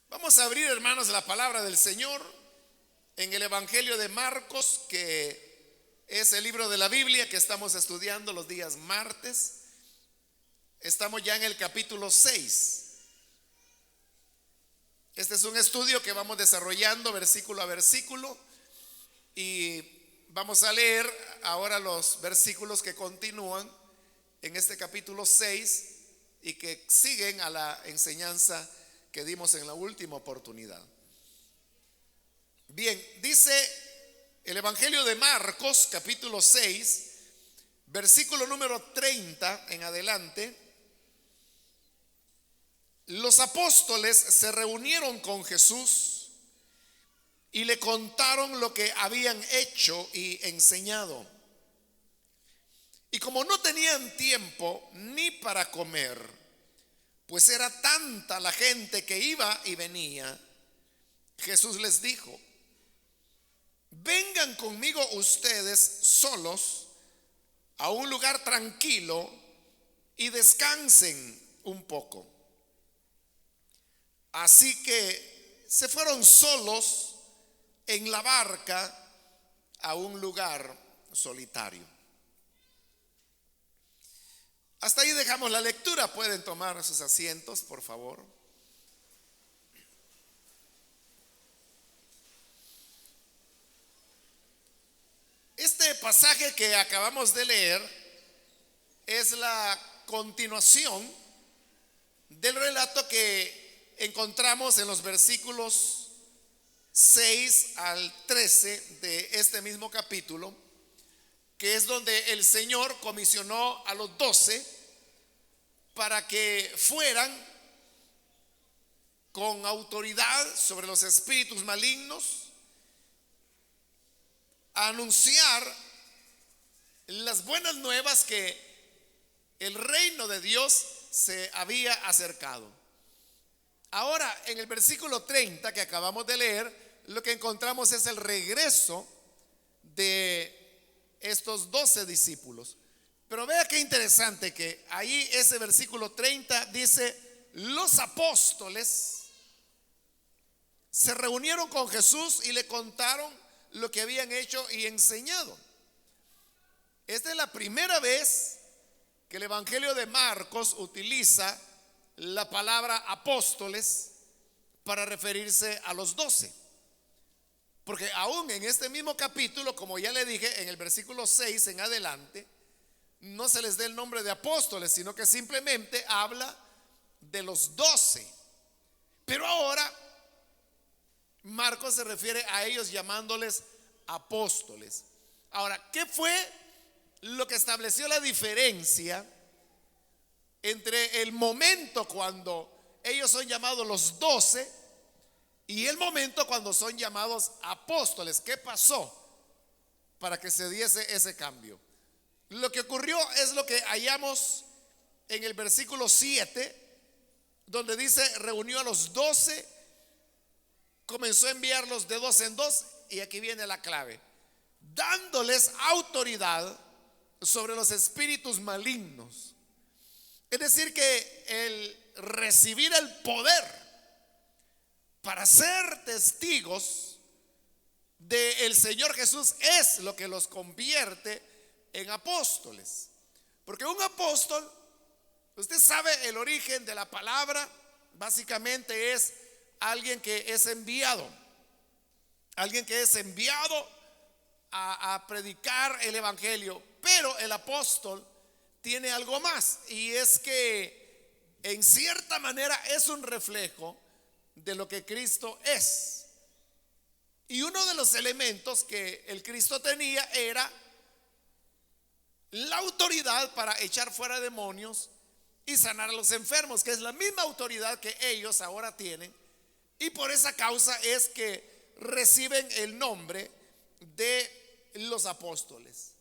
Vamos a abrir, hermanos, la palabra del Señor en el Evangelio de Marcos, que es el libro de la Biblia que estamos estudiando los días martes. Estamos ya en el capítulo 6. Este es un estudio que vamos desarrollando versículo a versículo y vamos a leer ahora los versículos que continúan en este capítulo 6 y que siguen a la enseñanza que dimos en la última oportunidad. Bien, dice el Evangelio de Marcos, capítulo 6, versículo número 30 en adelante: los apóstoles se reunieron con Jesús y le contaron lo que habían hecho y enseñado. Y como no tenían tiempo ni para comer, pues era tanta la gente que iba y venía, Jesús les dijo: vengan conmigo ustedes solos a un lugar tranquilo y descansen un poco. Así que se fueron solos en la barca a un lugar solitario. Hasta ahí dejamos la lectura. Pueden tomar sus asientos, por favor. Este pasaje que acabamos de leer es la continuación del relato que encontramos en los versículos 6 al 13 de este mismo capítulo, que es donde el Señor comisionó a los 12 para que fueran con autoridad sobre los espíritus malignos a anunciar las buenas nuevas que el reino de Dios se había acercado. Ahora, en el versículo 30 que acabamos de leer, lo que encontramos es el regreso de estos 12 discípulos. Pero vea qué interesante que ahí ese versículo 30 dice: los apóstoles se reunieron con Jesús y le contaron lo que habían hecho y enseñado. Esta es la primera vez que el Evangelio de Marcos utiliza la palabra apóstoles para referirse a los 12. Porque aún en este mismo capítulo, como ya le dije, en el versículo 6 en adelante, no se les da el nombre de apóstoles, sino que simplemente habla de los 12. Pero ahora Marcos se refiere a ellos llamándoles apóstoles. Ahora, ¿qué fue lo que estableció la diferencia entre el momento cuando ellos son llamados los 12 y el momento cuando son llamados apóstoles? ¿Qué pasó para que se diese ese cambio? Lo que ocurrió es lo que hallamos en el versículo 7, donde dice: reunió a los 12, comenzó a enviarlos de dos en dos, y aquí viene la clave: dándoles autoridad sobre los espíritus malignos. Es decir, que el recibir el poder para ser testigos del Señor Jesús es lo que los convierte en apóstoles. Porque un apóstol, usted sabe el origen de la palabra, básicamente es alguien que es enviado, alguien que es enviado a predicar el evangelio. Pero el apóstol tiene algo más, y es que en cierta manera es un reflejo de lo que Cristo es. Y uno de los elementos que el Cristo tenía era la autoridad para echar fuera demonios y sanar a los enfermos, que es la misma autoridad que ellos ahora tienen, y por esa causa es que reciben el nombre de los apóstoles.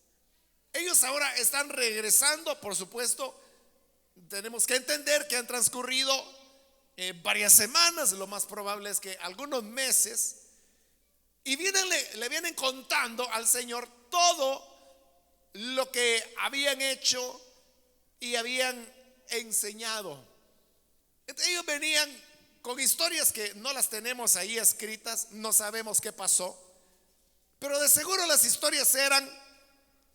Ellos ahora están regresando. Por supuesto, tenemos que entender que han transcurrido varias semanas, lo más probable es que algunos meses, y le vienen contando al Señor todo lo que habían hecho y habían enseñado. Entonces ellos venían con historias que no las tenemos ahí escritas, no sabemos qué pasó, pero de seguro las historias eran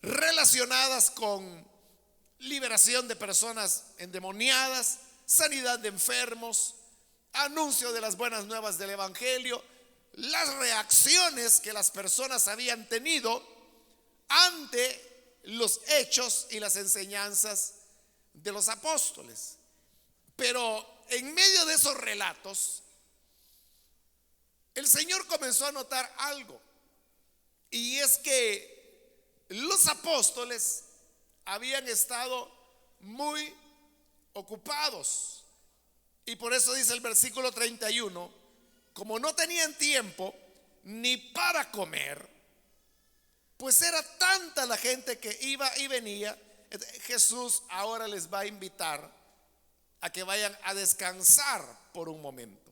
relacionadas con liberación de personas endemoniadas, sanidad de enfermos, anuncio de las buenas nuevas del evangelio, las reacciones que las personas habían tenido ante los hechos y las enseñanzas de los apóstoles. Pero en medio de esos relatos, el Señor comenzó a notar algo, y es que los apóstoles habían estado muy ocupados, y por eso dice el versículo 31, como no tenían tiempo ni para comer, pues era tanta la gente que iba y venía. Jesús ahora les va a invitar a que vayan a descansar por un momento.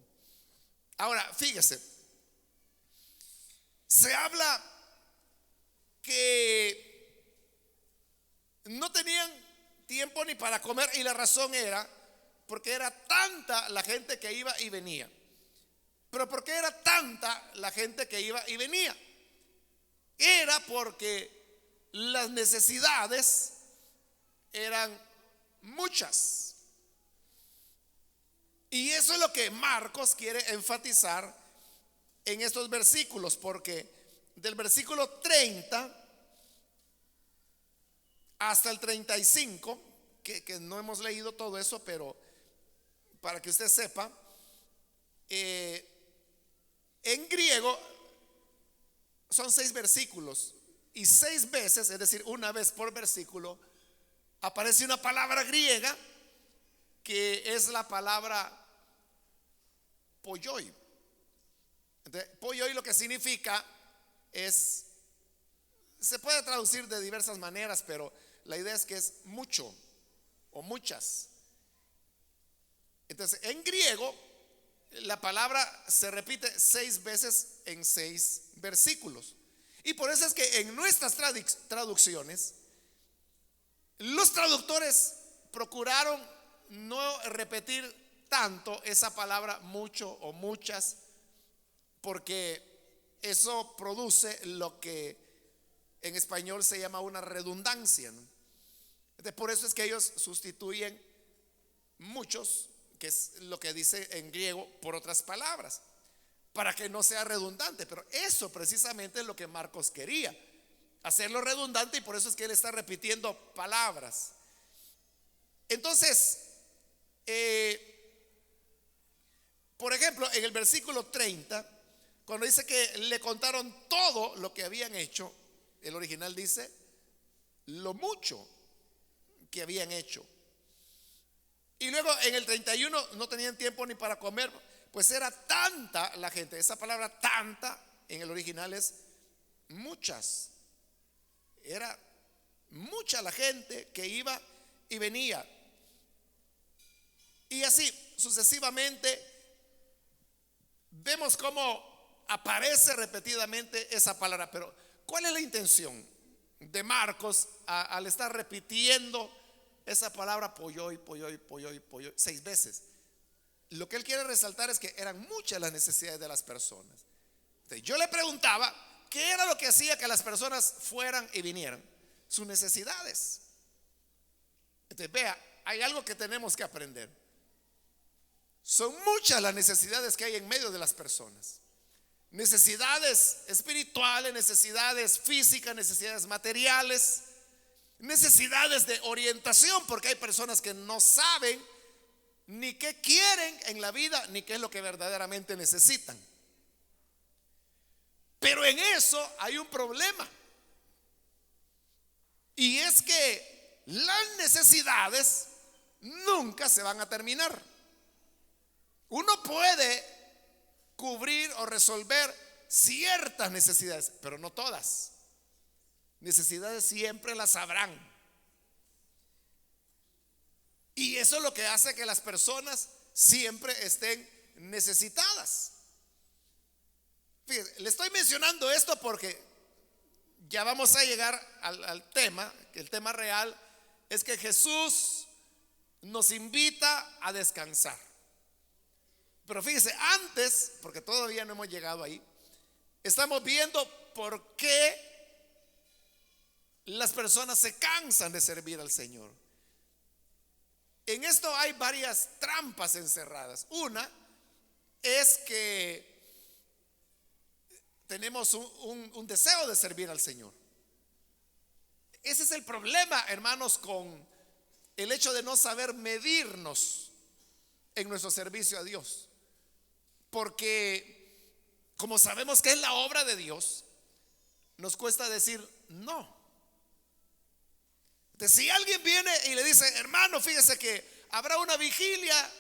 Ahora, fíjese, se habla que no tenían tiempo ni para comer, y la razón era porque era tanta la gente que iba y venía. Pero ¿por qué era tanta la gente que iba y venía? Era porque las necesidades eran muchas. Y eso es lo que Marcos quiere enfatizar en estos versículos, porque del versículo 30 hasta el 35, que no hemos leído todo eso, pero para que usted sepa, en griego son 6 versículos, y 6 veces, es decir, una vez por versículo, aparece una palabra griega que es la palabra polloi. Entonces, polloi lo que significa es, se puede traducir de diversas maneras, pero la idea es que es mucho o muchas. Entonces, en griego la palabra se repite 6 veces en 6 versículos. Y por eso es que en nuestras traducciones, los traductores procuraron no repetir tanto esa palabra mucho o muchas, porque eso produce lo que en español se llama una redundancia, ¿no? Entonces, por eso es que ellos sustituyen muchos, que es lo que dice en griego, por otras palabras, para que no sea redundante. Pero eso precisamente es lo que Marcos quería, hacerlo redundante, y por eso es que él está repitiendo palabras. Entonces, por ejemplo, en el versículo 30, cuando dice que le contaron todo lo que habían hecho, el original dice lo mucho que habían hecho. Y luego en el 31, no tenían tiempo ni para comer, pues era tanta la gente. Esa palabra tanta en el original es muchas. Era mucha la gente que iba y venía. Y así sucesivamente vemos cómo aparece repetidamente esa palabra. Pero ¿cuál es la intención de Marcos al estar repitiendo esa palabra polloi, polloi, polloi, polloi 6 veces? Lo que él quiere resaltar es que eran muchas las necesidades de las personas. Entonces, yo le preguntaba qué era lo que hacía que las personas fueran y vinieran. Sus necesidades. Entonces, vea, hay algo que tenemos que aprender. Son muchas las necesidades que hay en medio de las personas. Necesidades espirituales, necesidades físicas, necesidades materiales, necesidades de orientación, porque hay personas que no saben ni qué quieren en la vida, ni qué es lo que verdaderamente necesitan. Pero en eso hay un problema, y es que las necesidades nunca se van a terminar. Uno puede cubrir o resolver ciertas necesidades, pero no todas. Necesidades siempre las habrán. Y eso es lo que hace que las personas siempre estén necesitadas. Fíjense, le estoy mencionando esto porque ya vamos a llegar al tema, que el tema real es que Jesús nos invita a descansar. Pero fíjese, antes, porque todavía no hemos llegado ahí, estamos viendo por qué las personas se cansan de servir al Señor. En esto hay varias trampas encerradas. Una es que tenemos un deseo de servir al Señor. Ese es el problema, hermanos, con el hecho de no saber medirnos en nuestro servicio a Dios. Porque como sabemos que es la obra de Dios, nos cuesta decir no. Entonces, si alguien viene y le dice, hermano, fíjese que habrá una vigilia,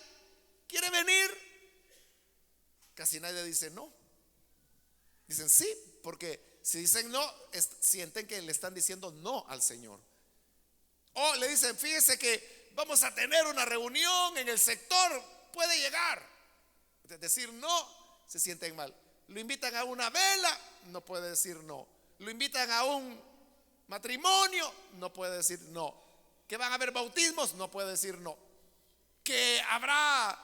¿quiere venir? Casi nadie dice no. Dicen sí, porque si dicen no, sienten que le están diciendo no al Señor. O le dicen, fíjese que vamos a tener una reunión en el sector, puede llegar. Decir no, se sienten mal. Lo invitan a una vela, no puede decir no. Lo invitan a un matrimonio, no puede decir no. Que van a haber bautismos, no puede decir no. Que habrá,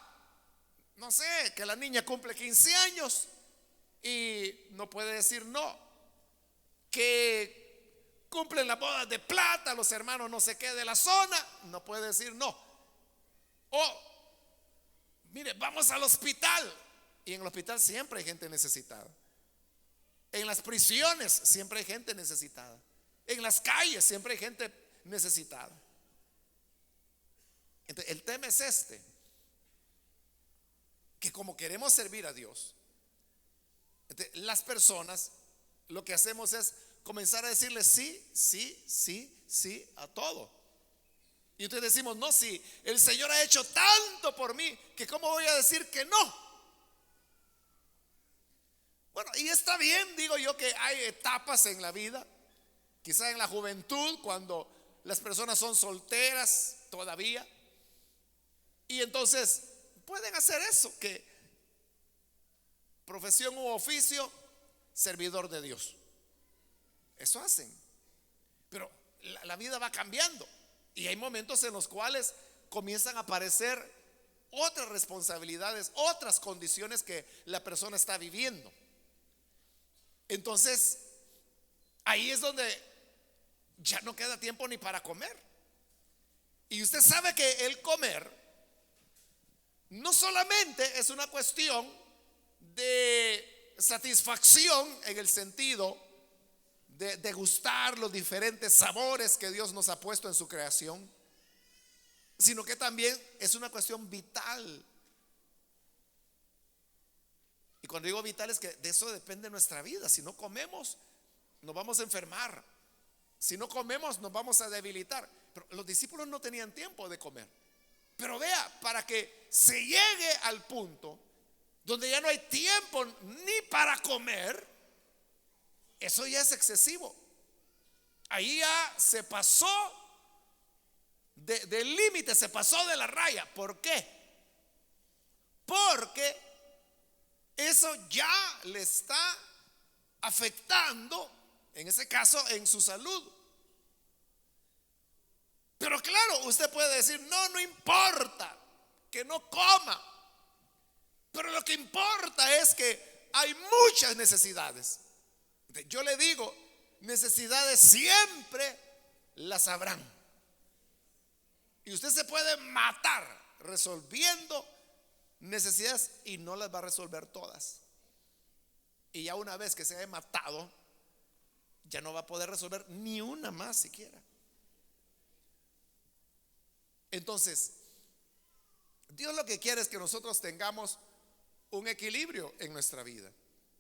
no sé, que la niña cumple 15 años y no puede decir no. Que cumplen las bodas de plata los hermanos no sé qué de la zona, no puede decir no. O mire, vamos al hospital, y en el hospital siempre hay gente necesitada. En las prisiones siempre hay gente necesitada. En las calles siempre hay gente necesitada. Entonces, el tema es este, que como queremos servir a Dios, entonces, las personas lo que hacemos es comenzar a decirle sí, sí, sí, sí a todo. Y entonces decimos, no, si el Señor ha hecho tanto por mí, que cómo voy a decir que no. Bueno, y está bien, digo yo, que hay etapas en la vida, quizá en la juventud, cuando las personas son solteras todavía, y entonces pueden hacer eso, que profesión u oficio, servidor de Dios. Eso hacen. Pero la vida va cambiando y hay momentos en los cuales comienzan a aparecer otras responsabilidades, otras condiciones que la persona está viviendo. Entonces, ahí es donde ya no queda tiempo ni para comer. Y usted sabe que el comer no solamente es una cuestión de satisfacción en el sentido de degustar los diferentes sabores que Dios nos ha puesto en su creación, sino que también es una cuestión vital. Y cuando digo vital es que de eso depende nuestra vida. Si no comemos, nos vamos a enfermar. Si no comemos, nos vamos a debilitar. Pero los discípulos no tenían tiempo de comer. Pero vea, para que se llegue al punto donde ya no hay tiempo ni para comer, eso ya es excesivo. Ahí ya se pasó del límite, se pasó de la raya. ¿Por qué? Porque eso ya le está afectando, en ese caso, en su salud. Pero claro, usted puede decir, no, no importa que no coma. Pero lo que importa es que hay muchas necesidades. Yo le digo, necesidades siempre las habrán. Y usted se puede matar resolviendo necesidades y no las va a resolver todas. Y ya una vez que se haya matado, ya no va a poder resolver ni una más siquiera. Entonces, Dios lo que quiere es que nosotros tengamos un equilibrio en nuestra vida.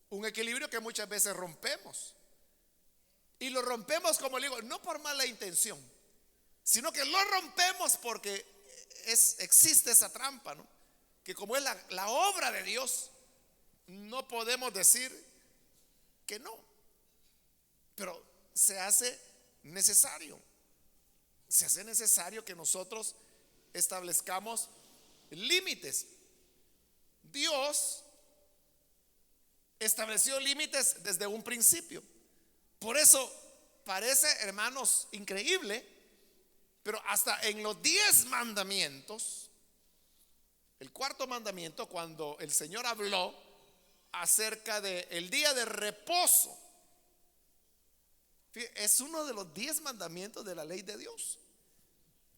Un equilibrio que muchas veces rompemos. Y lo rompemos, como le digo, no por mala intención, sino que lo rompemos porque existe esa trampa, ¿no? Que como es la obra de Dios, no podemos decir que no. Pero se hace necesario. Se hace necesario que nosotros establezcamos límites. Dios estableció límites desde un principio. Por eso parece, hermanos, increíble, pero hasta en los 10 mandamientos El cuarto mandamiento, cuando el Señor habló acerca del día de reposo, es uno de los 10 mandamientos de la ley de Dios,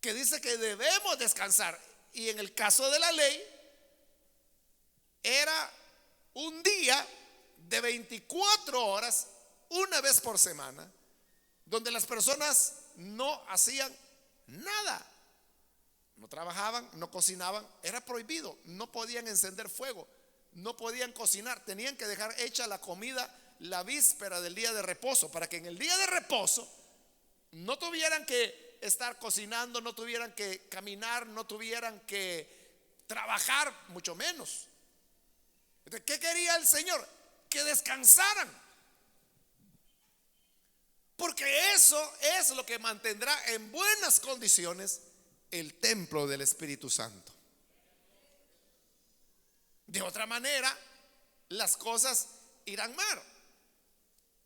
que dice que debemos descansar. Y en el caso de la ley, era un día de 24 horas, una vez por semana, donde las personas no hacían nada. No trabajaban, no cocinaban, era prohibido. No podían encender fuego, no podían cocinar. Tenían que dejar hecha la comida la víspera del día de reposo, para que en el día de reposo no tuvieran que estar cocinando, no tuvieran que caminar, no tuvieran que trabajar, mucho menos. Entonces, ¿qué quería el Señor? Que descansaran, porque eso es lo que mantendrá en buenas condiciones el templo del Espíritu Santo. De otra manera, las cosas irán mal.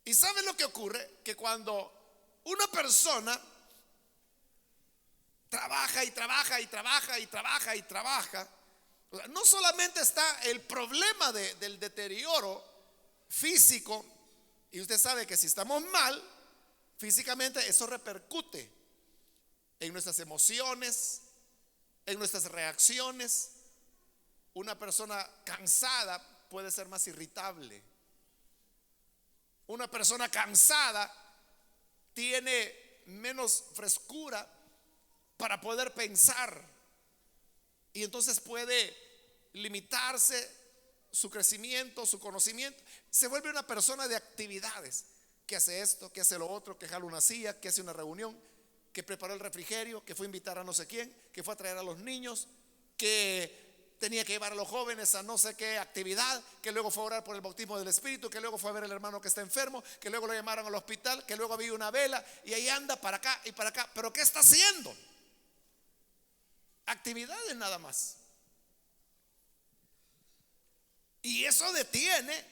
¿Y saben lo que ocurre? Que cuando una persona trabaja y trabaja y trabaja y trabaja y trabaja, no solamente está el problema del deterioro físico, y usted sabe que si estamos mal físicamente, eso repercute en nuestras emociones, en nuestras reacciones. Una persona cansada puede ser más irritable. Una persona cansada tiene menos frescura para poder pensar, y entonces puede limitarse su crecimiento, su conocimiento. Se vuelve una persona de actividades, que hace esto, que hace lo otro, que jala una silla, que hace una reunión, que preparó el refrigerio, que fue a invitar a no sé quién, que fue a traer a los niños, que tenía que llevar a los jóvenes a no sé qué actividad, que luego fue a orar por el bautismo del Espíritu, que luego fue a ver al hermano que está enfermo, que luego lo llamaron al hospital, que luego había una vela, y ahí anda para acá y para acá. ¿Pero qué está haciendo? Actividades nada más. Y eso detiene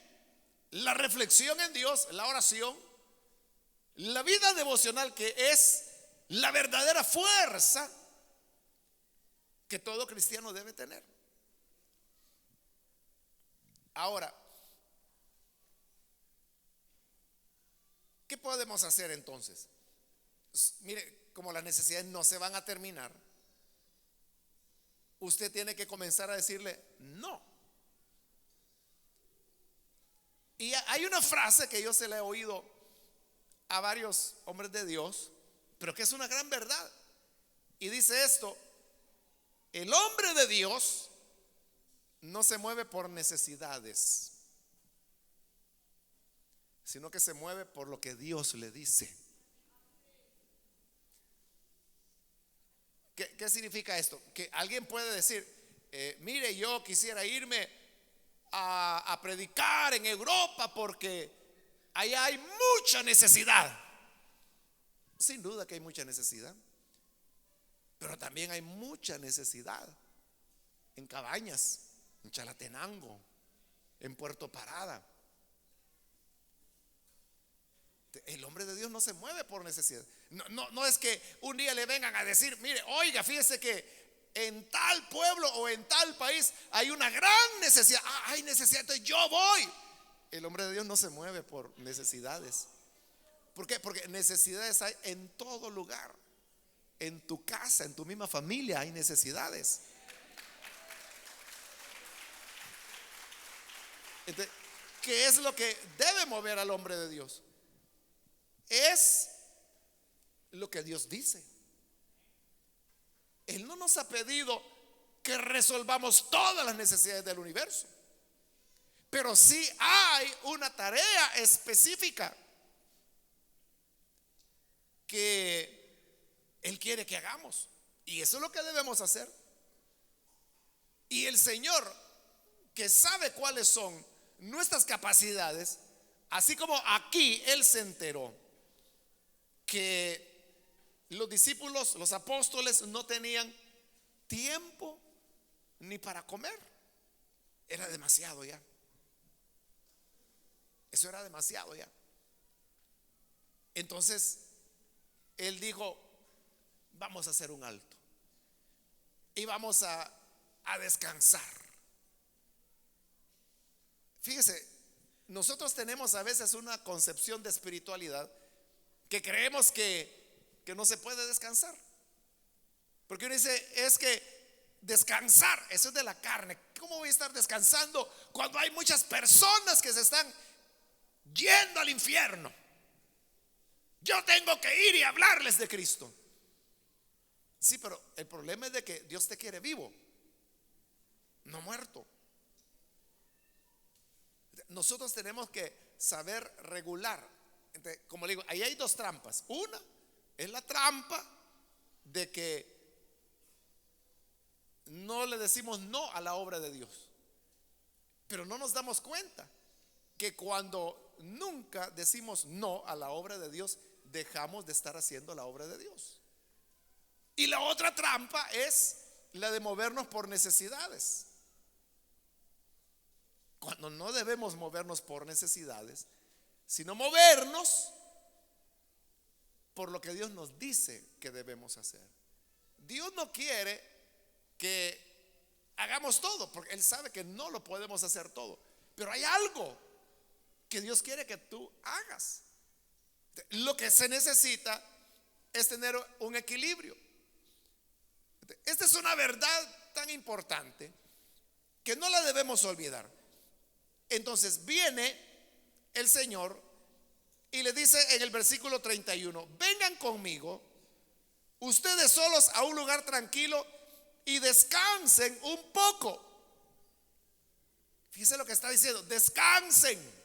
la reflexión en Dios, la oración, la vida devocional, que es la verdadera fuerza que todo cristiano debe tener. Ahora, ¿qué podemos hacer entonces? Mire, como las necesidades no se van a terminar, usted tiene que comenzar a decirle no. Y hay una frase que yo se la he oído a varios hombres de Dios, pero que es una gran verdad. Y dice esto: el hombre de Dios no se mueve por necesidades, sino que se mueve por lo que Dios le dice. ¿Qué significa esto? Que alguien puede decir, mire, yo quisiera irme a predicar en Europa porque allá hay mucha necesidad. Sin duda que hay mucha necesidad, pero también hay mucha necesidad en Cabañas, en Chalatenango, en Puerto Parada. El hombre de Dios no se mueve por necesidad. No es que un día le vengan a decir, mire, oiga, fíjese que en tal pueblo o en tal país hay una gran necesidad. Hay necesidad, entonces yo voy. El hombre de Dios no se mueve por necesidades. ¿Por qué? Porque necesidades hay en todo lugar. En tu casa, en tu misma familia hay necesidades. Entonces, ¿qué es lo que debe mover al hombre de Dios? Es lo que Dios dice. Él no nos ha pedido que resolvamos todas las necesidades del universo, pero sí hay una tarea específica que Él quiere que hagamos, y eso es lo que debemos hacer. Y el Señor, que sabe cuáles son nuestras capacidades, así como aquí Él se enteró que los discípulos, los apóstoles, no tenían tiempo ni para comer. Era demasiado ya. Eso era demasiado ya. Entonces Él dijo, vamos a hacer un alto y vamos a a descansar. Fíjese, nosotros tenemos a veces una concepción de espiritualidad que creemos que no se puede descansar. Porque uno dice, es que descansar, eso es de la carne. ¿Cómo voy a estar descansando cuando hay muchas personas que se están yendo al infierno? Yo tengo que ir y hablarles de Cristo. Sí, pero el problema es de que Dios te quiere vivo, no muerto. Nosotros tenemos que saber regular. Entonces, como le digo, ahí hay dos trampas. Una es la trampa de que no le decimos no a la obra de Dios, pero no nos damos cuenta que cuando nunca decimos no a la obra de Dios, dejamos de estar haciendo la obra de Dios. Y la otra trampa es la de movernos por necesidades, cuando no debemos movernos por necesidades, sino movernos por lo que Dios nos dice que debemos hacer. Dios no quiere que hagamos todo, porque Él sabe que no lo podemos hacer todo, pero hay algo que Dios quiere que tú hagas. Lo que se necesita es tener un equilibrio. Esta es una verdad tan importante que no la debemos olvidar. Entonces viene el Señor y le dice en el versículo 31: vengan conmigo ustedes solos a un lugar tranquilo y descansen un poco. Fíjese lo que está diciendo: descansen.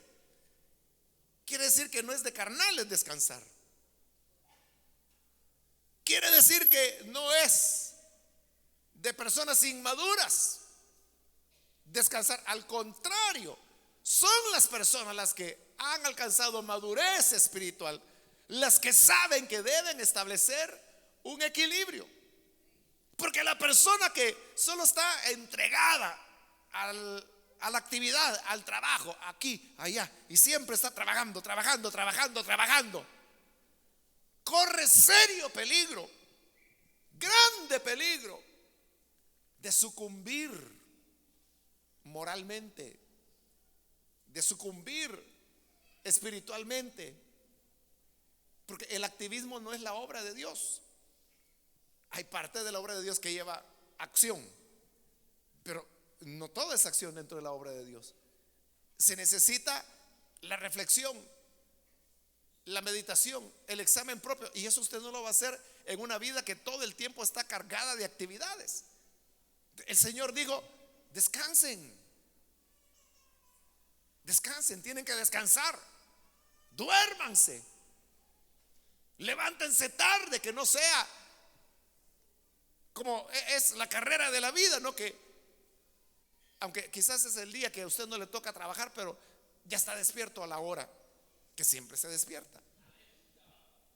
Quiere decir que no es de carnales descansar. Quiere decir que no es de personas inmaduras descansar. Al contrario, son las personas las que han alcanzado madurez espiritual, las que saben que deben establecer un equilibrio. Porque la persona que solo está entregada a la actividad, al trabajo, aquí, allá, y siempre está trabajando, corre serio peligro, grande peligro de sucumbir moralmente, de sucumbir espiritualmente, porque el activismo no es la obra de Dios. Hay parte de la obra de Dios que lleva acción, pero no toda es acción dentro de la obra de Dios. Se necesita la reflexión, la meditación, el examen propio, y eso usted no lo va a hacer en una vida que todo el tiempo está cargada de actividades. El Señor dijo: descansen, descansen, tienen que descansar, duérmanse, levántense tarde, que no sea como es la carrera de la vida, ¿no? Que aunque quizás es el día que a usted no le toca trabajar, pero ya está despierto a la hora que siempre se despierta.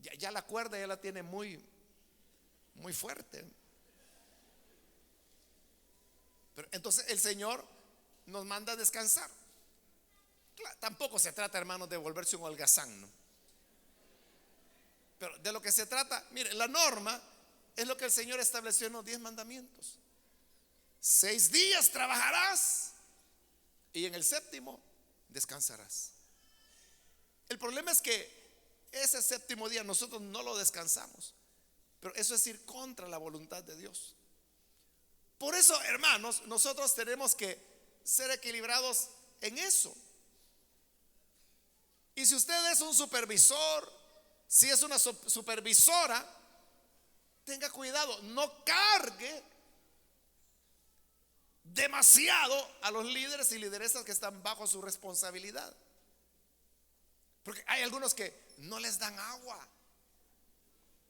Ya la cuerda ya la tiene muy, muy fuerte. Pero entonces el Señor nos manda a descansar. Claro, tampoco se trata, hermanos, de volverse un holgazán, ¿no? Pero de lo que se trata, mire, la norma es lo que el Señor estableció en los 10 mandamientos. 6 días trabajarás y en el séptimo descansarás. El problema es que ese séptimo día nosotros no lo descansamos, pero eso es ir contra la voluntad de Dios. Por eso, hermanos, nosotros tenemos que ser equilibrados en eso. Y si usted es un supervisor, si es una supervisora, tenga cuidado, no cargue demasiado a los líderes y lideresas que están bajo su responsabilidad. Porque hay algunos que no les dan agua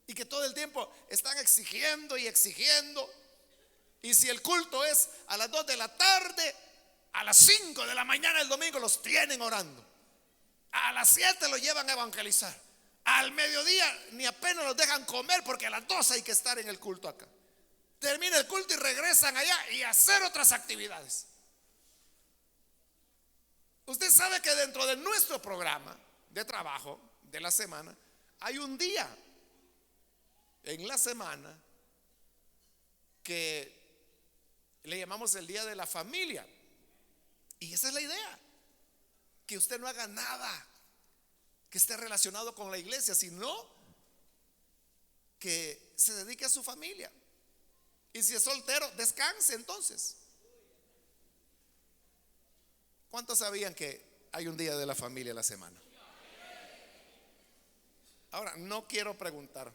y que todo el tiempo están exigiendo y exigiendo. Y si el culto es a las 2 de la tarde, a las 5 de la mañana el domingo los tienen orando. A las 7 los llevan a evangelizar. Al mediodía ni apenas los dejan comer porque a las 12 hay que estar en el culto acá. Termina el culto y regresan allá y a hacer otras actividades. Usted sabe que dentro de nuestro programa de trabajo de la semana hay un día en la semana que Le llamamos el día de la familia. Y esa es la idea, que usted no haga nada que esté relacionado con la iglesia, sino que se dedique a su familia. Y si es soltero, descanse entonces. ¿Cuántos sabían que hay un día de la familia a la semana? Ahora, no quiero preguntar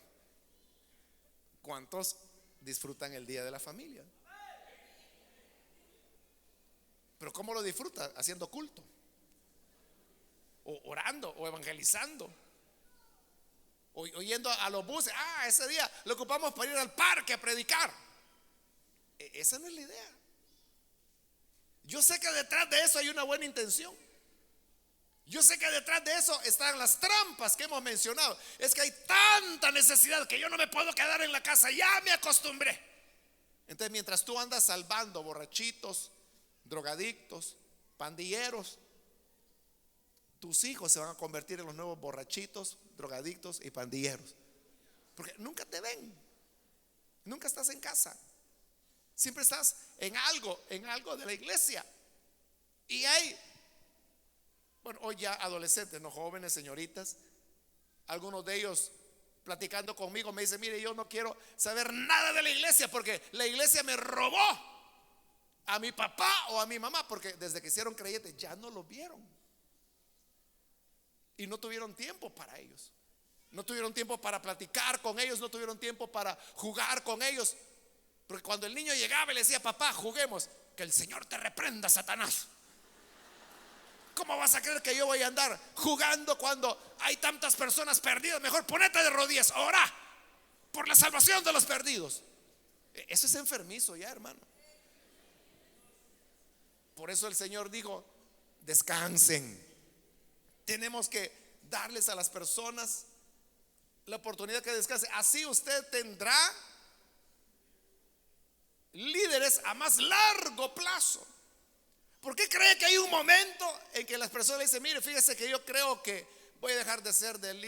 cuántos disfrutan el día de la familia, pero ¿cómo lo disfruta? Haciendo culto, o orando, o evangelizando, o yendo a los buses. Ese día lo ocupamos para ir al parque a predicar. Esa no es la idea. Yo sé que detrás de eso hay una buena intención. Yo sé que detrás de eso están las trampas que hemos mencionado. Es que hay tanta necesidad que yo no me puedo quedar en la casa. Ya me acostumbré. Entonces, mientras tú andas salvando borrachitos, drogadictos, pandilleros, tus hijos se van a convertir en los nuevos borrachitos, drogadictos y pandilleros. Porque nunca te ven. Nunca estás en casa. Siempre estás en algo de la iglesia. Y hay, bueno, hoy ya adolescentes, no jóvenes, señoritas, algunos de ellos platicando conmigo me dicen: mire, yo no quiero saber nada de la iglesia porque la iglesia me robó a mi papá o a mi mamá, porque desde que hicieron creyentes ya no los vieron y no tuvieron tiempo para ellos, no tuvieron tiempo para platicar con ellos, no tuvieron tiempo para jugar con ellos. Porque cuando el niño llegaba y le decía: papá, juguemos, que el Señor te reprenda, Satanás. ¿Cómo vas a creer que yo voy a andar jugando cuando hay tantas personas perdidas? Mejor ponete de rodillas, ora por la salvación de los perdidos. Eso es enfermizo ya, hermano. Por eso el Señor dijo: descansen. Tenemos que darles a las personas la oportunidad que descansen. Así usted tendrá líderes a más largo plazo. ¿Por qué cree que hay un momento en que las personas le dicen: mire, fíjese que yo creo que voy a dejar de ser del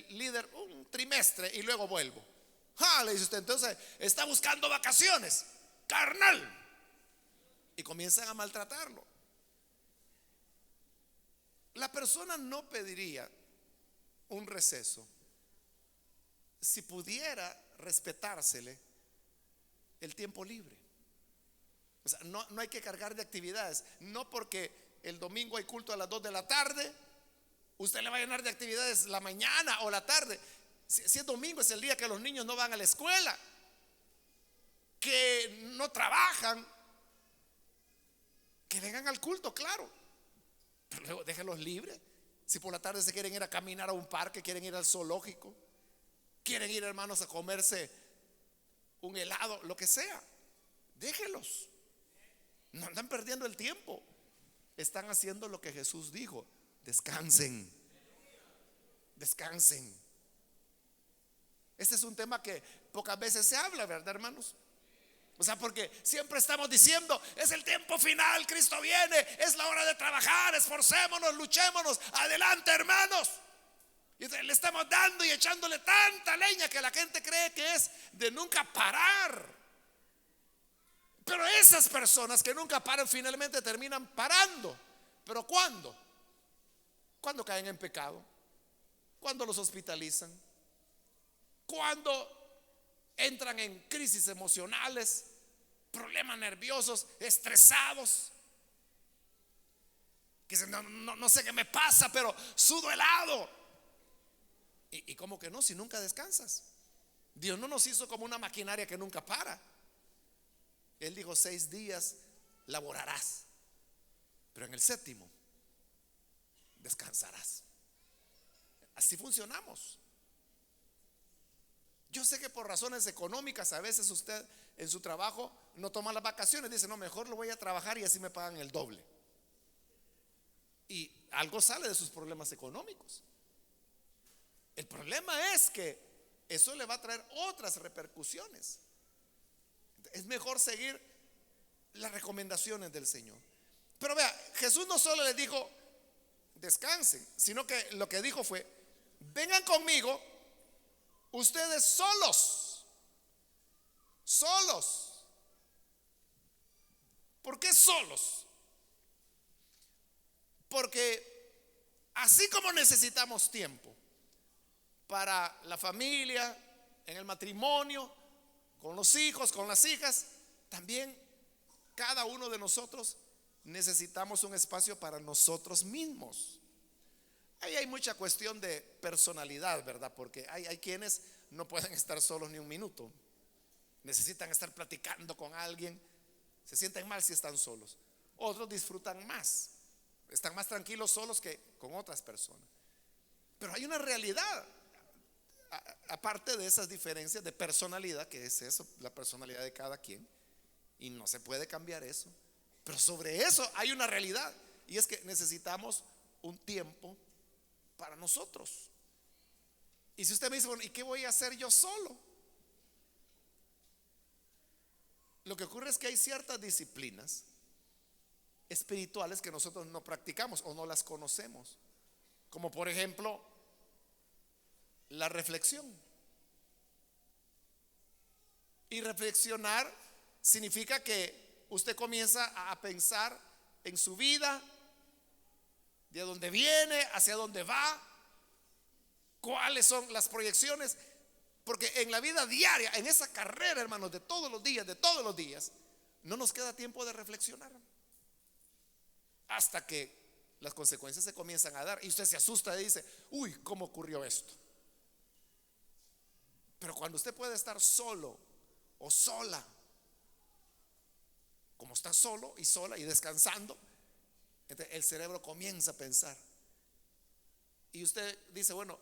líder un trimestre y luego vuelvo? Le dice usted: entonces está buscando vacaciones, carnal. Y comienzan a maltratarlo. La persona no pediría un receso si pudiera respetársele el tiempo libre. O sea, no hay que cargar de actividades. No porque el domingo hay culto a las 2 de la tarde, usted le va a llenar de actividades la mañana o la tarde. Si es domingo, es el día que los niños no van a la escuela, que no trabajan, que vengan al culto, claro, pero luego déjenlos libres. Si por la tarde se quieren ir a caminar a un parque, quieren ir al zoológico, quieren ir, hermanos, a comerse un helado, lo que sea, déjenlos. No andan perdiendo el tiempo. Están haciendo lo que Jesús dijo: descansen. Descansen. Este es un tema que pocas veces se habla, ¿verdad, hermanos? O sea, porque siempre estamos diciendo: es el tiempo final, Cristo viene, es la hora de trabajar, esforcémonos, luchémonos, adelante, hermanos. Y le estamos dando y echándole tanta leña que la gente cree que es de nunca parar. Pero esas personas que nunca paran finalmente terminan parando. ¿Pero cuándo? Cuando caen en pecado, cuando los hospitalizan, cuando entran en crisis emocionales, problemas nerviosos, estresados, que dicen: no sé qué me pasa, pero sudo helado. ¿Y cómo que no? Si nunca descansas. Dios no nos hizo como una maquinaria que nunca para. Él dijo: 6 días laborarás, pero en el 7º descansarás. Así funcionamos. Yo sé que por razones económicas a veces usted en su trabajo no toma las vacaciones, dice: no, mejor lo voy a trabajar y así me pagan el doble. Y algo sale de sus problemas económicos. El problema es que eso le va a traer otras repercusiones. Es mejor seguir las recomendaciones del Señor. Pero vea, Jesús no solo les dijo: descansen, sino que lo que dijo fue: vengan conmigo ustedes solos. ¿Por qué solos? Porque así como necesitamos tiempo para la familia, en el matrimonio, con los hijos, con las hijas, también cada uno de nosotros necesitamos un espacio para nosotros mismos. Ahí hay mucha cuestión de personalidad, ¿verdad? Porque hay quienes no pueden estar solos ni un minuto. Necesitan estar platicando con alguien. Se sienten mal si están solos. Otros disfrutan más. Están más tranquilos solos que con otras personas. Pero hay una realidad, aparte de esas diferencias de personalidad, que es eso, la personalidad de cada quien, y no se puede cambiar eso. Pero sobre eso hay una realidad, y es que necesitamos un tiempo para nosotros. Y si usted me dice, bueno, ¿y qué voy a hacer yo solo? Lo que ocurre es que hay ciertas disciplinas espirituales que nosotros no practicamos o no las conocemos, como por ejemplo la reflexión. Y reflexionar significa que usted comienza a pensar en su vida, de dónde viene, hacia dónde va, cuáles son las proyecciones, porque en la vida diaria, en esa carrera, hermanos, de todos los días, no nos queda tiempo de reflexionar hasta que las consecuencias se comienzan a dar y usted se asusta y dice, uy, ¿cómo ocurrió esto? Pero cuando usted puede estar solo o sola, como está solo y sola y descansando, entonces el cerebro comienza a pensar y usted dice, bueno,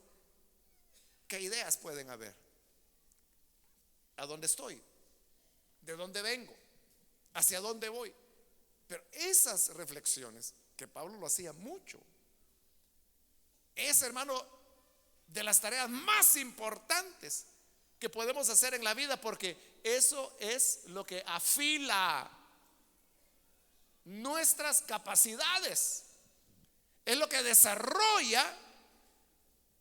¿qué ideas pueden haber? ¿A dónde estoy? ¿De dónde vengo? ¿Hacia dónde voy? Pero esas reflexiones, que Pablo lo hacía mucho, es, hermano, de las tareas más importantes que podemos hacer en la vida, porque eso es lo que afila nuestras capacidades, es lo que desarrolla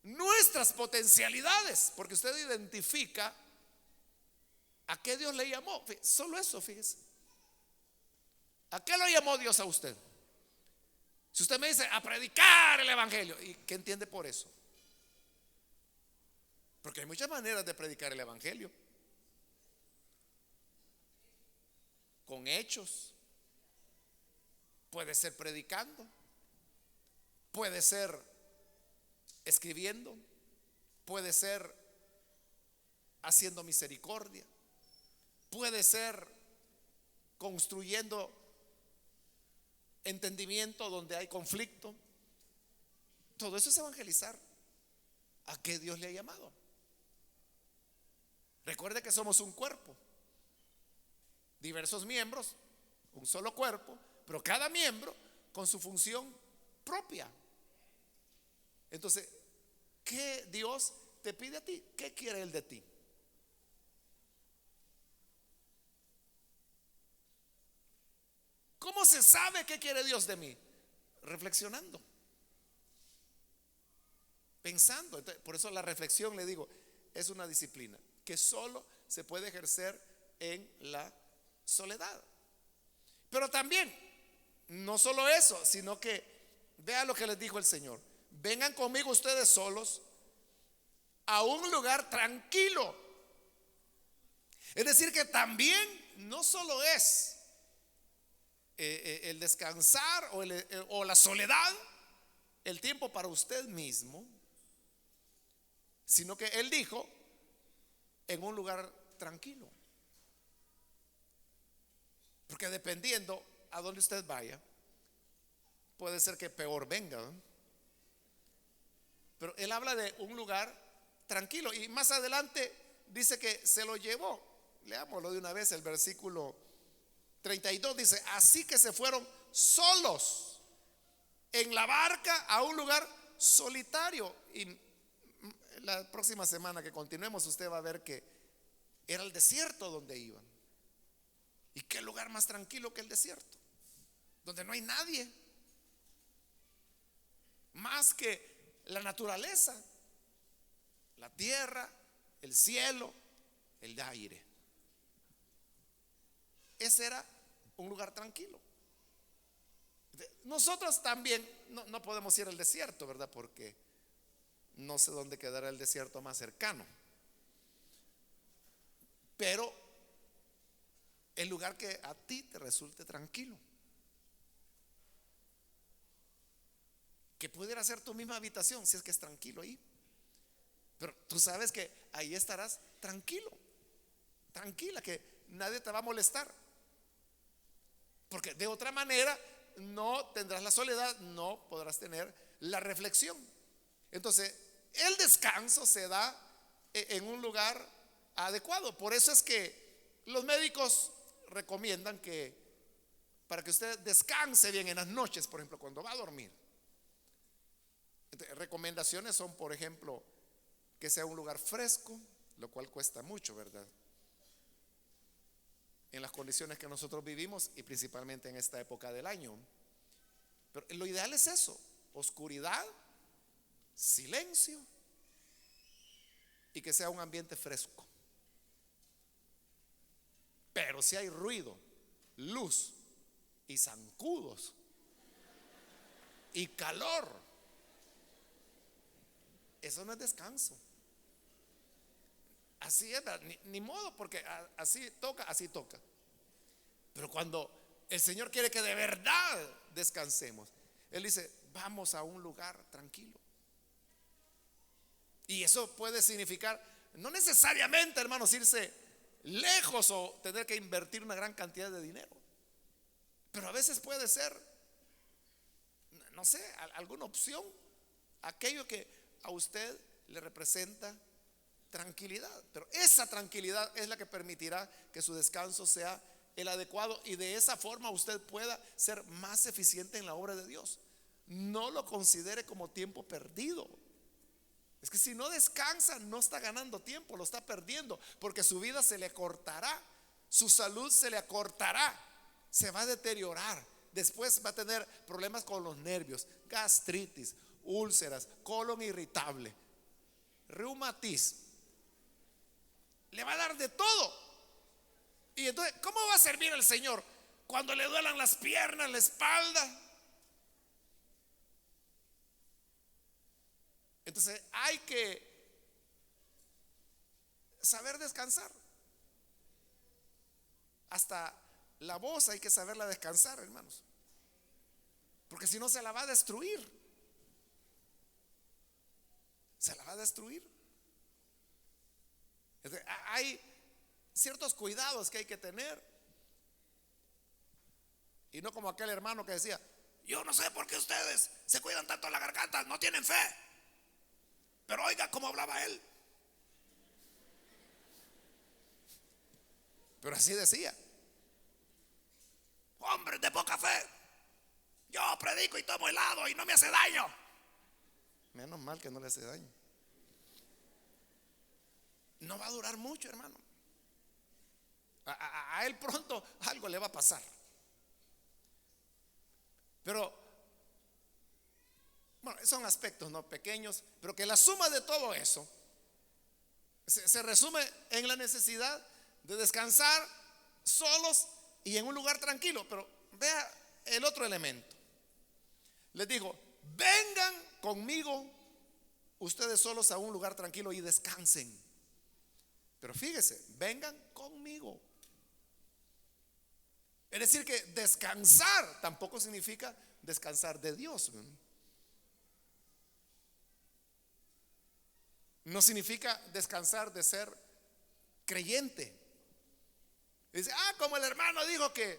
nuestras potencialidades, porque usted identifica a qué Dios le llamó. Solo eso, fíjese. ¿A qué lo llamó Dios a usted? Si usted me dice a predicar el evangelio, ¿y qué entiende por eso? Porque hay muchas maneras de predicar el evangelio. Con hechos. Puede ser predicando. Puede ser escribiendo. Puede ser haciendo misericordia. Puede ser construyendo entendimiento donde hay conflicto. Todo eso es evangelizar. ¿A qué Dios le ha llamado? Recuerde que somos un cuerpo, diversos miembros, un solo cuerpo, pero cada miembro con su función propia. Entonces, ¿qué Dios te pide a ti? ¿Qué quiere Él de ti? ¿Cómo se sabe qué quiere Dios de mí? Reflexionando, pensando. Entonces, por eso la reflexión, le digo, es una disciplina que solo se puede ejercer en la soledad. Pero también, no solo eso, sino que vea lo que les dijo el Señor: vengan conmigo ustedes solos a un lugar tranquilo. Es decir, que también no solo es el descansar o la soledad, el tiempo para usted mismo, sino que Él dijo en un lugar tranquilo. Porque dependiendo a donde usted vaya, puede ser que peor venga, ¿no? Pero Él habla de un lugar tranquilo y más adelante dice que se lo llevó. Leámoslo de una vez, el versículo 32 dice: así que se fueron solos en la barca a un lugar solitario. Y la próxima semana que continuemos, usted va a ver que era el desierto donde iban. ¿Y qué lugar más tranquilo que el desierto? Donde no hay nadie más que la naturaleza, la tierra, el cielo, el aire. Ese era un lugar tranquilo. Nosotros también no podemos ir al desierto, ¿verdad? Porque no sé dónde quedará el desierto más cercano. Pero el lugar que a ti te resulte tranquilo, que pudiera ser tu misma habitación si es que es tranquilo ahí. Pero tú sabes que ahí estarás tranquilo, tranquila, que nadie te va a molestar. Porque de otra manera no tendrás la soledad, no podrás tener la reflexión. Entonces, el descanso se da en un lugar adecuado. Por eso es que los médicos recomiendan que para que usted descanse bien en las noches, por ejemplo, cuando va a dormir, recomendaciones son, por ejemplo, que sea un lugar fresco, lo cual cuesta mucho, ¿verdad? En las condiciones que nosotros vivimos y principalmente en esta época del año. Pero lo ideal es eso: oscuridad, silencio y que sea un ambiente fresco. Pero si hay ruido, luz y zancudos y calor, eso no es descanso. Así es, ni modo, porque así toca, así toca. Pero cuando el Señor quiere que de verdad descansemos, Él dice: vamos a un lugar tranquilo. Y eso puede significar, no necesariamente, hermanos, irse lejos o tener que invertir una gran cantidad de dinero, pero a veces puede ser, no sé, alguna opción, aquello que a usted le representa tranquilidad. Pero esa tranquilidad es la que permitirá que su descanso sea el adecuado y de esa forma usted pueda ser más eficiente en la obra de Dios. No lo considere como tiempo perdido. Es que si no descansa, no está ganando tiempo, lo está perdiendo, porque su vida se le acortará, su salud se le acortará, se va a deteriorar. Después va a tener problemas con los nervios, gastritis, úlceras, colon irritable, reumatismo. Le va a dar de todo. Y entonces, ¿cómo va a servir al Señor cuando le duelan las piernas, la espalda? Entonces hay que saber descansar. Hasta la voz hay que saberla descansar, hermanos, porque si no se la va a destruir. Se la va a destruir. Entonces, hay ciertos cuidados que hay que tener. Y no como aquel hermano que decía: yo no sé por qué ustedes se cuidan tanto la garganta, no tienen fe. Pero oiga cómo hablaba él. Pero así decía: hombres de poca fe, yo predico y tomo helado y no me hace daño. Menos mal que no le hace daño. No va a durar mucho, hermano. A él pronto algo le va a pasar. Pero bueno, son aspectos no pequeños, pero que la suma de todo eso se resume en la necesidad de descansar solos y en un lugar tranquilo. Pero vea el otro elemento. Les digo: vengan conmigo ustedes solos a un lugar tranquilo y descansen. Pero fíjese, vengan conmigo. Es decir, que descansar tampoco significa descansar de Dios. No significa descansar de ser creyente. Dice: como el hermano dijo que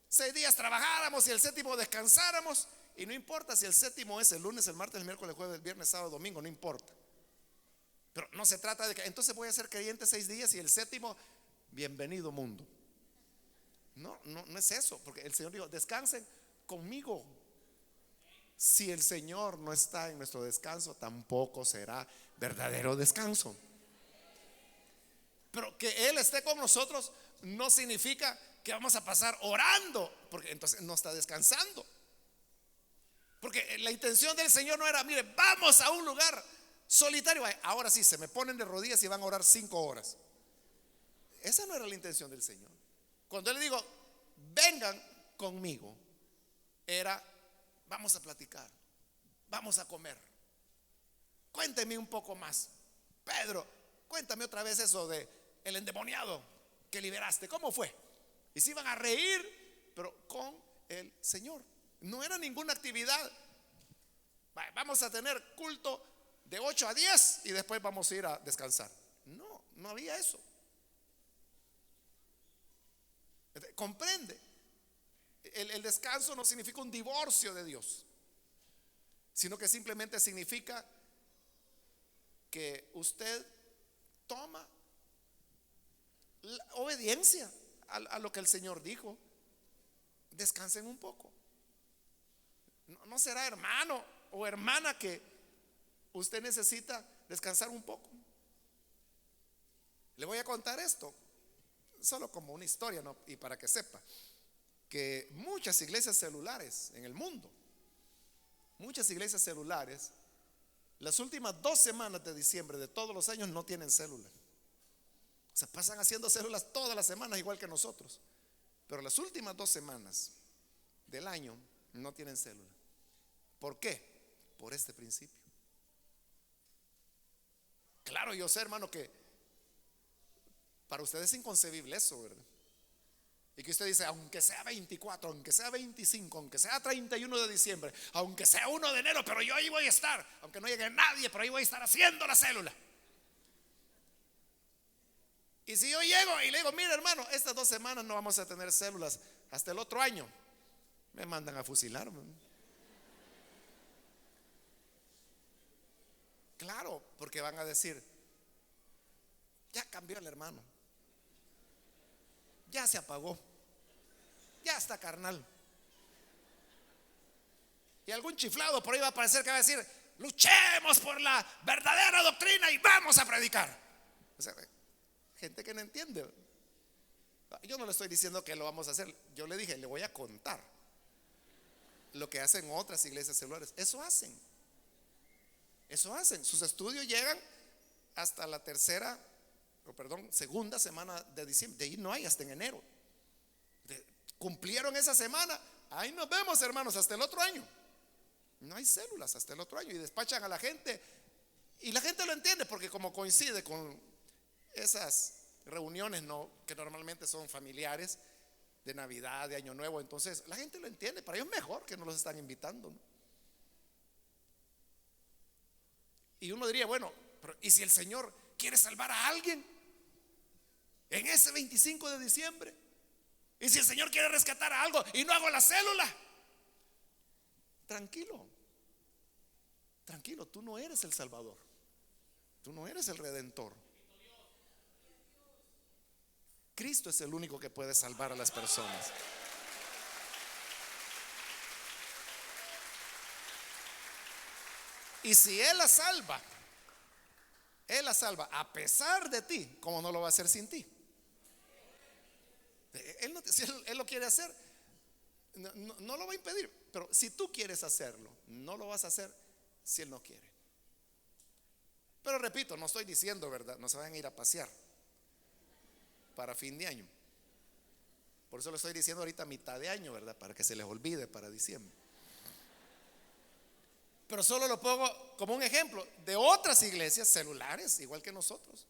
6 días trabajáramos y el séptimo descansáramos. Y no importa si el séptimo es el lunes, el martes, el miércoles, el jueves, el viernes, sábado, domingo, no importa. Pero no se trata de que entonces voy a ser creyente 6 días y el séptimo, bienvenido mundo. No es eso, porque el Señor dijo: descansen conmigo. Si el Señor no está en nuestro descanso, tampoco será verdadero descanso. Pero que Él esté con nosotros no significa que vamos a pasar orando, porque entonces no está descansando. Porque la intención del Señor no era: mire, vamos a un lugar solitario, ahora sí se me ponen de rodillas y van a orar 5 horas. Esa no era la intención del Señor. Cuando Él le digo: vengan conmigo era: vamos a platicar, vamos a comer, cuénteme un poco más. Pedro, cuéntame otra vez eso de el endemoniado que liberaste, ¿cómo fue? Y se iban a reír, pero con el Señor. No era ninguna actividad: vamos a tener culto de 8 a 10 y después vamos a ir a descansar. No, no había eso. ¿Comprende? El descanso no significa un divorcio de Dios, sino que simplemente significa que usted toma la obediencia a lo que el Señor dijo. Descansen un poco. No será, hermano o hermana, que usted necesita descansar un poco. Le voy a contar esto solo como una historia, ¿no? Y para que sepa que muchas iglesias celulares en el mundo, muchas iglesias celulares, las últimas 2 semanas de diciembre de todos los años no tienen célula. O sea, pasan haciendo células todas las semanas igual que nosotros, pero las últimas 2 semanas del año no tienen célula. ¿Por qué? Por este principio. Claro, yo sé, hermano, que para usted es inconcebible eso, ¿verdad? Y que usted dice: aunque sea 24, aunque sea 25, aunque sea 31 de diciembre, aunque sea 1 de enero, pero yo ahí voy a estar, aunque no llegue nadie, pero ahí voy a estar haciendo la célula. Y si yo llego y le digo: mire, hermano, estas 2 semanas no vamos a tener células, hasta el otro año, me mandan a fusilarme. Claro, porque van a decir: ya cambió el hermano, ya se apagó, ya está carnal. Y algún chiflado por ahí va a aparecer que va a decir: luchemos por la verdadera doctrina y vamos a predicar. O sea, gente que no entiende. Yo no le estoy diciendo que lo vamos a hacer. Yo le dije: le voy a contar lo que hacen otras iglesias celulares. Eso hacen. Sus estudios llegan hasta la segunda semana de diciembre. De ahí no hay hasta en enero. Cumplieron esa semana, ahí nos vemos, hermanos, hasta el otro año. No hay células hasta el otro año. Y despachan a la gente. Y la gente lo entiende, porque como coincide con esas reuniones, ¿no?, que normalmente son familiares, de Navidad, de Año Nuevo, entonces la gente lo entiende. Para ellos es mejor que no los están invitando, ¿no? Y uno diría: bueno, pero ¿y si el Señor quiere salvar a alguien en ese 25 de diciembre? ¿Y si el Señor quiere rescatar a algo y no hago la célula? Tranquilo, tranquilo, tú no eres el Salvador, tú no eres el Redentor. Cristo es el único que puede salvar a las personas. Y si Él la salva a pesar de ti, ¿cómo no lo va a hacer sin ti? Si Él lo quiere hacer, no lo va a impedir. Pero si tú quieres hacerlo, no lo vas a hacer si Él no quiere. Pero repito, no estoy diciendo, ¿verdad?, no se van a ir a pasear para fin de año. Por eso lo estoy diciendo ahorita mitad de año, ¿verdad?, para que se les olvide para diciembre. Pero solo lo pongo como un ejemplo de otras iglesias celulares, igual que nosotros,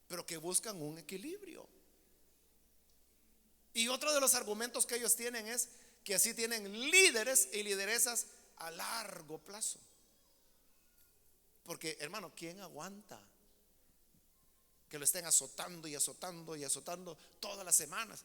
pero que buscan un equilibrio. Y otro de los argumentos que ellos tienen es que así tienen líderes y lideresas a largo plazo. Porque, hermano, ¿quién aguanta que lo estén azotando y azotando y azotando todas las semanas?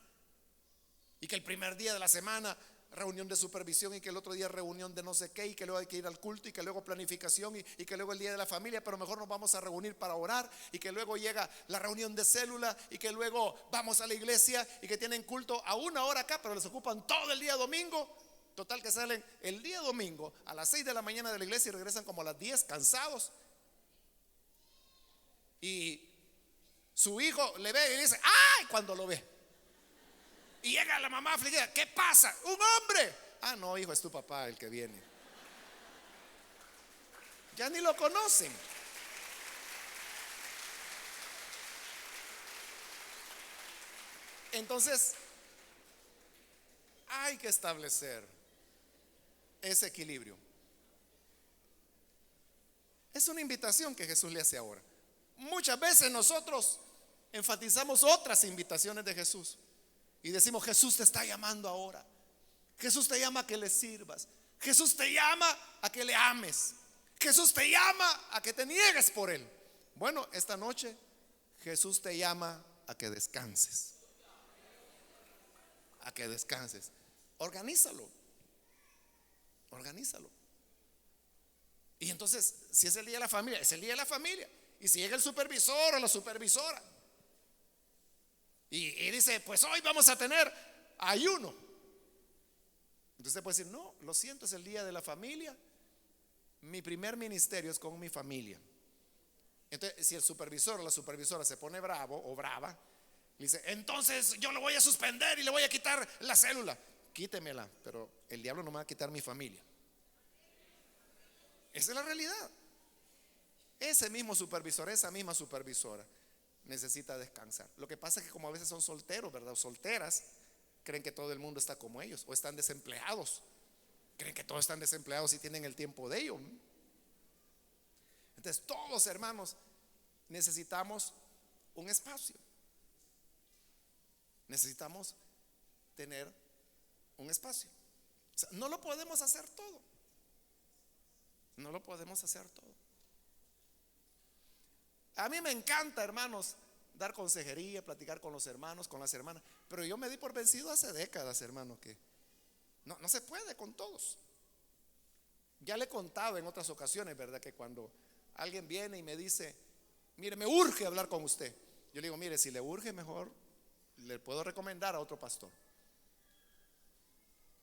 Y que el primer día de la semana reunión de supervisión, y que el otro día reunión de no sé qué, y que luego hay que ir al culto, y que luego planificación, y que luego el día de la familia, pero mejor nos vamos a reunir para orar, y que luego llega la reunión de célula, y que luego vamos a la iglesia, y que tienen culto a 1 hora acá, pero les ocupan todo el día domingo. Total que salen el día domingo a las 6 de la mañana de la iglesia y regresan como a las 10 cansados. Y su hijo le ve y dice: ¡ay!, cuando lo ve. Y llega la mamá afligida: ¿qué pasa? ¡Un hombre! Ah, no, hijo, es tu papá el que viene. Ya ni lo conocen. Entonces, hay que establecer ese equilibrio. Es una invitación que Jesús le hace ahora. Muchas veces nosotros enfatizamos otras invitaciones de Jesús y decimos: Jesús te está llamando ahora. Jesús te llama a que le sirvas. Jesús te llama a que le ames. Jesús te llama a que te niegues por Él. Bueno, esta noche Jesús te llama a que descanses. A que descanses. Organízalo. Organízalo. Y entonces, si es el día de la familia, es el día de la familia. Y si llega el supervisor o la supervisora y dice: pues hoy vamos a tener ayuno. Entonces usted puede decir: no, lo siento, es el día de la familia. Mi primer ministerio es con mi familia. Entonces, si el supervisor o la supervisora se pone bravo o brava, le dice: entonces yo lo voy a suspender y le voy a quitar la célula. Quítemela, pero el diablo no me va a quitar mi familia. Esa es la realidad. Ese mismo supervisor, esa misma supervisora necesita descansar. Lo que pasa es que, como a veces son solteros, ¿verdad? O solteras, creen que todo el mundo está como ellos. O están desempleados, creen que todos están desempleados y tienen el tiempo de ellos. Entonces todos, hermanos, necesitamos un espacio. Necesitamos tener un espacio. O sea, no lo podemos hacer todo. No lo podemos hacer todo. A mí me encanta, hermanos, dar consejería, platicar con los hermanos, con las hermanas. Pero yo me di por vencido hace décadas, hermanos, que no se puede con todos. Ya le he contado en otras ocasiones, ¿verdad? Que cuando alguien viene y me dice: mire, me urge hablar con usted, yo le digo: mire, si le urge, mejor le puedo recomendar a otro pastor.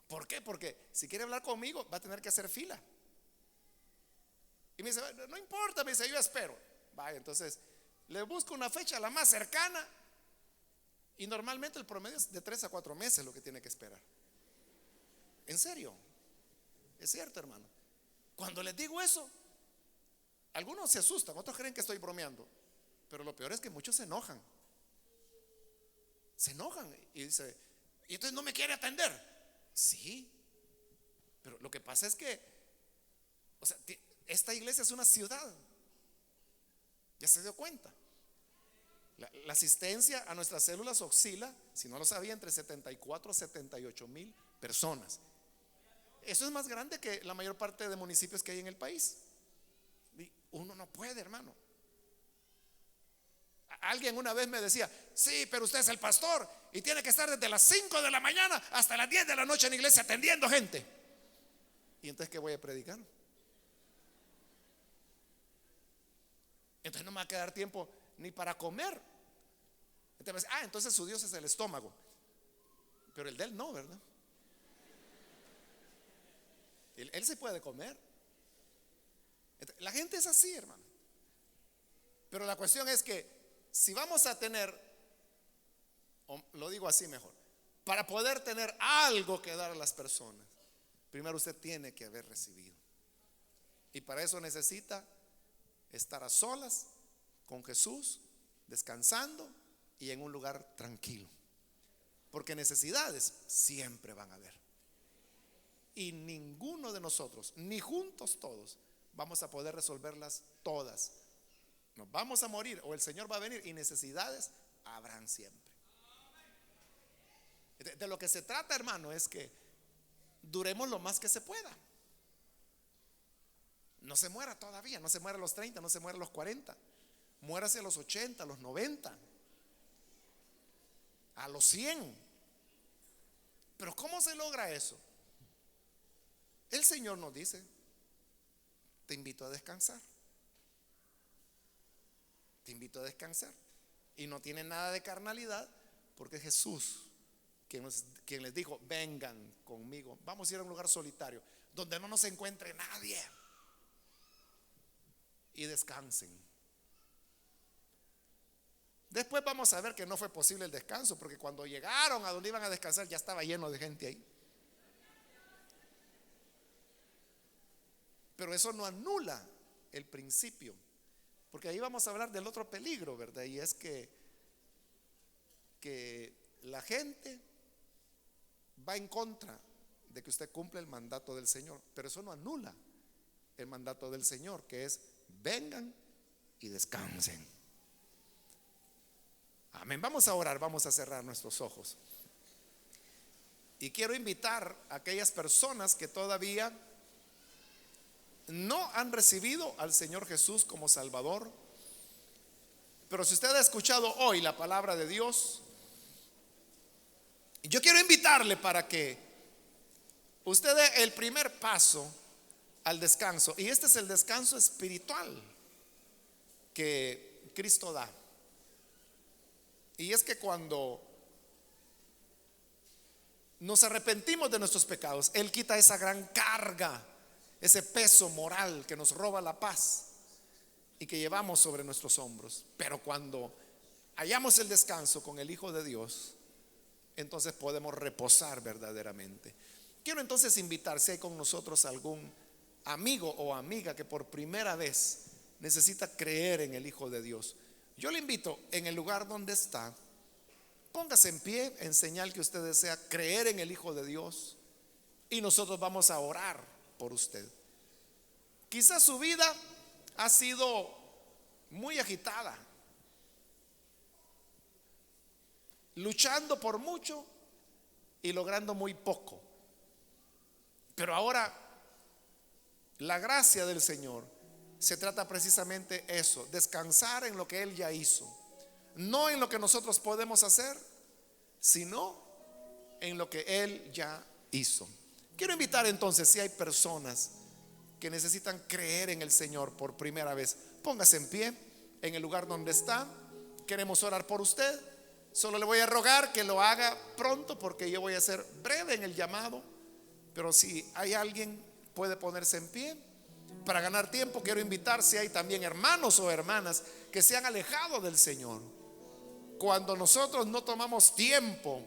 ¿Por qué? Porque si quiere hablar conmigo va a tener que hacer fila. Y me dice: no importa, me dice, yo espero. Vaya, entonces le busco una fecha la más cercana. Y normalmente el promedio es de 3 a 4 meses lo que tiene que esperar. En serio, es cierto, hermano. Cuando les digo eso, algunos se asustan, otros creen que estoy bromeando. Pero lo peor es que muchos se enojan. Se enojan y dice: ¿y entonces no me quiere atender? Sí, pero lo que pasa es que, o sea, esta iglesia es una ciudad. ¿Ya se dio cuenta? La asistencia a nuestras células oscila, si no lo sabía, entre 74 a 78 mil personas. Eso es más grande que la mayor parte de municipios que hay en el país. Y uno no puede, hermano. Alguien una vez me decía: sí, pero usted es el pastor y tiene que estar desde las 5 de la mañana hasta las 10 de la noche en la iglesia atendiendo gente. ¿Y entonces qué voy a predicar? Entonces no me va a quedar tiempo ni para comer. Entonces, entonces su Dios es el estómago, pero el de él no, ¿verdad? Él se puede comer. Entonces, la gente es así, hermano. Pero la cuestión es que si vamos a tener, o lo digo así mejor, para poder tener algo que dar a las personas, primero usted tiene que haber recibido. Y para eso necesita estar a solas con Jesús, descansando y en un lugar tranquilo. Porque necesidades siempre van a haber. Y ninguno de nosotros, ni juntos todos, vamos a poder resolverlas todas. Nos vamos a morir o el Señor va a venir y necesidades habrán siempre. De lo que se trata, hermano, es que duremos lo más que se pueda. No se muera todavía, no se muera a los 30, no se muera a los 40. Muérase a los 80, a los 90, a los 100. Pero ¿cómo se logra eso? El Señor nos dice: te invito a descansar. Te invito a descansar. Y no tiene nada de carnalidad, porque Jesús quien les dijo: vengan conmigo, vamos a ir a un lugar solitario donde no nos encuentre nadie y descansen. Después vamos a ver que no fue posible el descanso, porque cuando llegaron a donde iban a descansar ya estaba lleno de gente ahí. Pero eso no anula el principio, porque ahí vamos a hablar del otro peligro, ¿verdad? Y es que la gente va en contra de que usted cumpla el mandato del Señor, pero eso no anula el mandato del Señor, que es: vengan y descansen. Amén. Vamos a orar, vamos a cerrar nuestros ojos. Y quiero invitar a aquellas personas que todavía no han recibido al Señor Jesús como Salvador. Pero si usted ha escuchado hoy la palabra de Dios, yo quiero invitarle para que usted dé el primer paso al descanso. Y este es el descanso espiritual que Cristo da. Y es que cuando nos arrepentimos de nuestros pecados, Él quita esa gran carga, ese peso moral que nos roba la paz y que llevamos sobre nuestros hombros. Pero cuando hallamos el descanso con el Hijo de Dios, entonces podemos reposar verdaderamente. Quiero entonces invitar, si hay con nosotros algún amigo o amiga que por primera vez necesita creer en el Hijo de Dios, yo le invito, en el lugar donde está, póngase en pie en señal que usted desea creer en el Hijo de Dios, y nosotros vamos a orar por usted. Quizás su vida ha sido muy agitada, luchando por mucho y logrando muy poco. Pero ahora la gracia del Señor se trata precisamente eso: descansar en lo que Él ya hizo, no en lo que nosotros podemos hacer, sino en lo que Él ya hizo. Quiero invitar entonces, si hay personas que necesitan creer en el Señor por primera vez, póngase en pie en el lugar donde está. Queremos orar por usted. Solo le voy a rogar que lo haga pronto, porque yo voy a ser breve en el llamado. Pero si hay alguien, puede ponerse en pie. Para ganar tiempo, quiero invitar, si hay también hermanos o hermanas que se han alejado del Señor. Cuando nosotros no tomamos tiempo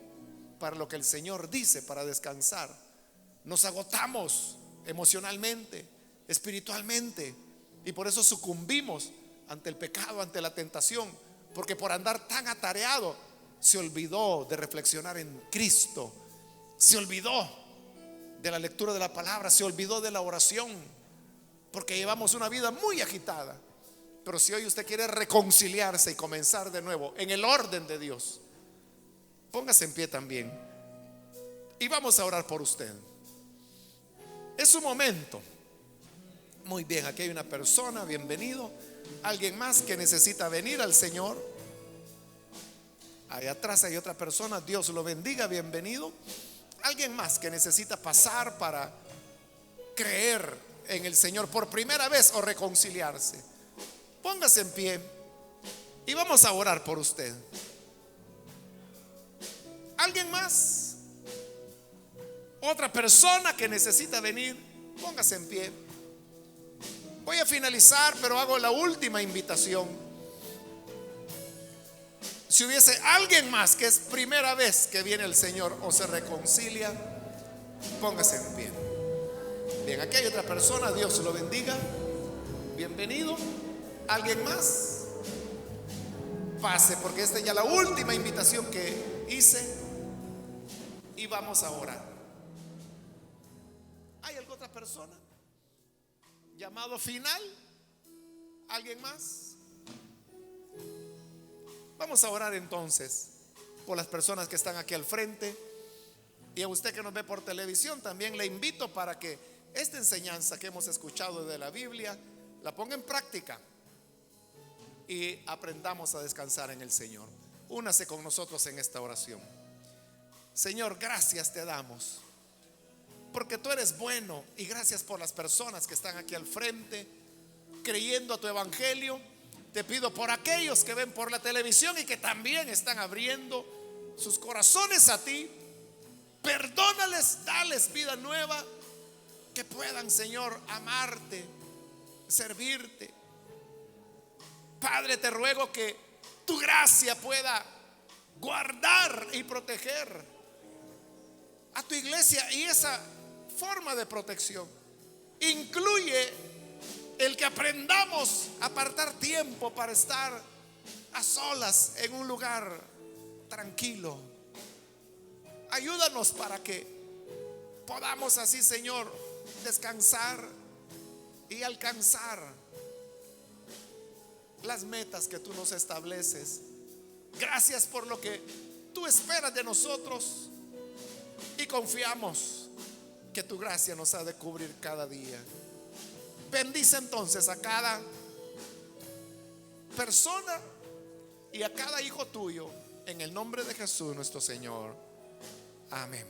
para lo que el Señor dice, para descansar, nos agotamos emocionalmente, espiritualmente, y por eso sucumbimos ante el pecado, ante la tentación, porque por andar tan atareado se olvidó de reflexionar en Cristo, se olvidó de la lectura de la palabra, se olvidó de la oración, porque llevamos una vida muy agitada. Pero si hoy usted quiere reconciliarse y comenzar de nuevo en el orden de Dios, póngase en pie también y vamos a orar por usted. Es su momento. Muy bien, aquí hay una persona, bienvenido. Alguien más que necesita venir al Señor. Allá atrás hay otra persona, Dios lo bendiga, bienvenido. Alguien más que necesita pasar para creer en el Señor por primera vez o reconciliarse, póngase en pie y vamos a orar por usted. ¿Alguien más? Otra persona que necesita venir, póngase en pie. Voy a finalizar, pero hago la última invitación. Si hubiese alguien más que es primera vez que viene el Señor o se reconcilia, póngase en pie. Bien, aquí hay otra persona, Dios lo bendiga, bienvenido. ¿Alguien más? Pase, porque esta es ya la última invitación que hice y vamos a orar. ¿Hay alguna otra persona? ¿Llamado final? ¿Alguien más? Vamos a orar entonces por las personas que están aquí al frente, y a usted que nos ve por televisión también le invito para que esta enseñanza que hemos escuchado de la Biblia la ponga en práctica y aprendamos a descansar en el Señor. Únase con nosotros en esta oración. Señor, gracias te damos porque tú eres bueno, y gracias por las personas que están aquí al frente creyendo a tu evangelio. Te pido por aquellos que ven por la televisión y que también están abriendo sus corazones a ti. Perdónales, dales vida nueva, que puedan, Señor, amarte, servirte. Padre, te ruego que tu gracia pueda guardar y proteger a tu iglesia, y esa forma de protección incluye el que aprendamos a apartar tiempo para estar a solas en un lugar tranquilo. ayúdanos para que podamos así, Señor, descansar y alcanzar las metas que tú nos estableces. Gracias por lo que tú esperas de nosotros y confiamos que tu gracia nos ha de cubrir cada día. Bendice entonces a cada persona y a cada hijo tuyo en el nombre de Jesús nuestro Señor. Amén.